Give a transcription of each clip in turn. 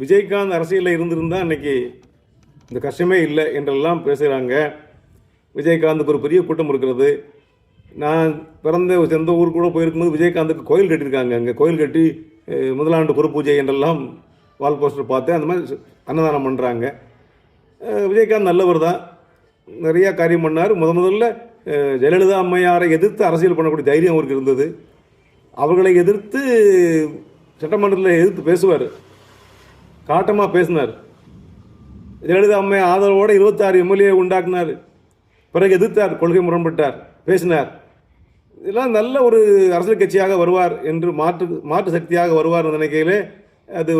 விஜயகாந்த் அரசியலில் இருந்திருந்தால் இன்றைக்கி இந்த கஷ்டமே இல்லை என்றெல்லாம் பேசுகிறாங்க. விஜயகாந்துக்கு ஒரு பெரிய கூட்டம் இருக்கிறது. நான் பிறந்த எந்த ஊருக்கு கூட போயிருக்கும்போது விஜயகாந்துக்கு கோயில் கட்டியிருக்காங்க. அங்கே கோயில் கட்டி முதலாண்டு குரு பூஜை என்றெல்லாம் வால் போஸ்டர் பார்த்தேன். அந்த மாதிரி அன்னதானம் பண்ணுறாங்க. விஜயகாந்த் நல்லவர் தான், நிறையா காரியம் பண்ணார். முதல்ல ஜெயலலிதா அம்மையாரை எதிர்த்து அரசியல் பண்ணக்கூடிய தைரியம் அவருக்கு இருந்தது. அவர்களை எதிர்த்து சட்டமன்றத்தில் எதிர்த்து பேசுவார், காட்டமாக பேசினார். ஜெயலலிதா அம்மையார் ஆதரவோடு 26 எம்எல்ஏ உண்டாக்குனார். பிறகு எதிர்த்தார், கொள்கை முரண்பட்டார், பேசினார். இதெல்லாம் நல்ல ஒரு அரசியல் கட்சியாக வருவார் என்று மாற்று சக்தியாக வருவார் நினைக்கையிலே அது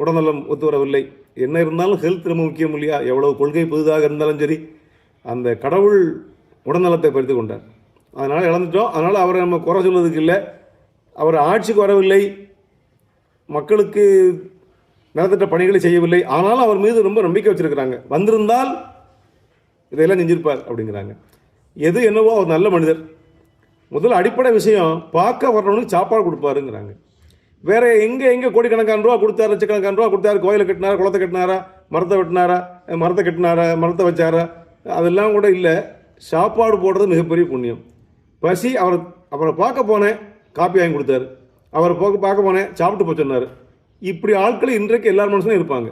உடல்நலம் ஒத்து வரவில்லை. என்ன இருந்தாலும் ஹெல்த் ரொம்ப முக்கியம் இல்லையா? எவ்வளவு கொள்கை புதிதாக இருந்தாலும் சரி, அந்த கடவுள் உடல்நலத்தை பறித்து கொண்டார். அதனால் இழந்துட்டோம். அதனால் அவரை நம்ம குறை சொல்வதுக்கு இல்லை. அவர் ஆட்சிக்கு வரவில்லை, மக்களுக்கு நலத்திட்ட பணிகளை செய்யவில்லை. ஆனாலும் அவர் மீது ரொம்ப நம்பிக்கை வச்சுருக்கிறாங்க. வந்திருந்தால் இதையெல்லாம் செஞ்சிருப்பார் அப்படிங்கிறாங்க. எது என்னவோ அவர் நல்ல மனிதர். முதல் அடிப்படை விஷயம், பார்க்க வர்றவனுக்கு சாப்பாடு கொடுப்பாருங்கிறாங்க. வேறு எங்கே கோடிக்கணக்கான ரூபா கொடுத்தாரு, லட்சக்கணக்கான ரூபா கொடுத்தாரு, கோயிலை கட்டினாரா, குளத்தை கட்டினாரா, மரத்தை வெட்டினாரா, மரத்தை வச்சாரா, அதெல்லாம் கூட இல்லை. சாப்பாடு போடுறது மிகப்பெரிய புண்ணியம். பசி, அவரை பார்க்க போனேன், காப்பி வாங்கி கொடுத்தாரு. அவரை பார்க்க போனேன், சாப்பிட்டு போய் சொன்னார். இப்படி ஆட்கள் இன்றைக்கு எல்லார் மனசும் இருப்பாங்க.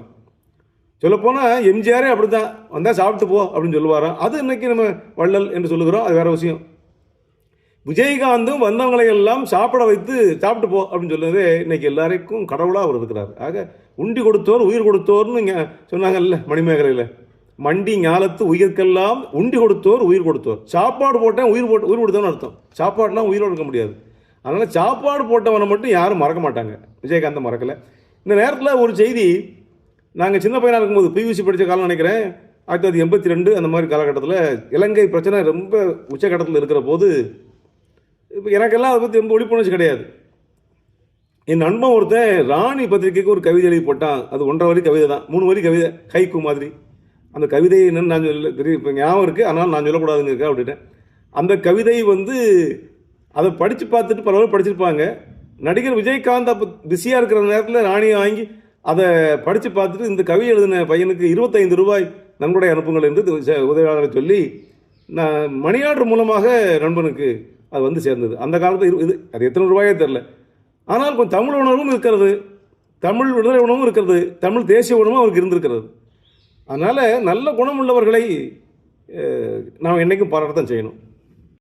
சொல்லப்போனால் எம்ஜிஆரே அப்படி தான், வந்தால் சாப்பிட்டு போ அப்படின்னு சொல்லுவாராம். அது இன்றைக்கி நம்ம வள்ளல் என்று சொல்லுகிறோம், அது வேறு விஷயம். விஜயகாந்தும் வந்தவங்களை எல்லாம் சாப்பிட வைத்து சாப்பிட்டு போ அப்படின்னு சொல்லுறதே இன்றைக்கி எல்லாருக்கும் கடவுளாக அவர் இருக்கிறார். ஆக உண்டி கொடுத்தோர் உயிர் கொடுத்தோர்னு இங்கே சொன்னாங்கல்ல மணிமேகலையில், மண்டி ஞாலத்து உயிர்க்கெல்லாம் உண்டி கொடுத்தோர் உயிர் கொடுத்தோர். சாப்பாடு போட்டேன் உயிர் கொடுத்தோன்னு அர்த்தம். சாப்பாடுலாம் உயிரோடு இருக்க முடியாது. அதனால் சாப்பாடு போட்டவனை மட்டும் யாரும் மறக்க மாட்டாங்க. விஜயகாந்தை மறக்கலை. இந்த நேரத்தில் ஒரு செய்தி, நாங்கள் சின்ன பையனாக இருக்கும்போது பியூசி படித்த காலம் நினைக்கிறேன், 1982 அந்த மாதிரி காலகட்டத்தில் இலங்கை பிரச்சனை ரொம்ப உச்சகட்டத்தில் இருக்கிற போது, இப்போ எனக்கெல்லாம் அதை பற்றி ரொம்ப விழிப்புணர்ச்சி கிடையாது. என் நண்பன் ஒருத்தன் ராணி பத்திரிகைக்கு ஒரு கவிதை எழுதி போட்டான். அது 1.5 வரி கவிதை தான், 3 வரி கவிதை, ஹைக்கூ மாதிரி. அந்த கவிதை என்னன்னு நான் சொல்ல தெரியும், இப்போ ஞாபகம் இருக்குது, ஆனால் நான் சொல்லக்கூடாதுங்க இருக்கா அப்படின்ட்டேன். அந்த கவிதை அதை படித்து பார்த்துட்டு பல பேர் படிச்சிருப்பாங்க. நடிகர் விஜயகாந்த் அப்போ பிஸியாக இருக்கிற நேரத்தில் ராணியை வாங்கி அதை படித்து பார்த்துட்டு, இந்த கவி எழுதின பையனுக்கு 25 ரூபாய் நன்கொடை அனுப்புங்கள் என்று உதவியாளரை சொல்லி நான் மணி ஆர்டர் மூலமாக நண்பனுக்கு அது சேர்ந்தது. அந்த காலத்தில் அது எத்தனை ரூபாயே தெரில. ஆனால் கொஞ்சம் தமிழ் உணர்வும் இருக்கிறது, தமிழ் விடுதலை உணவும் இருக்கிறது, தமிழ் தேசிய உணவும் அவருக்கு இருந்திருக்கிறது. அதனால் நல்ல குணம் உள்ளவர்களை நாம் என்றைக்கும் பாராட்டத்தான் செய்யணும்.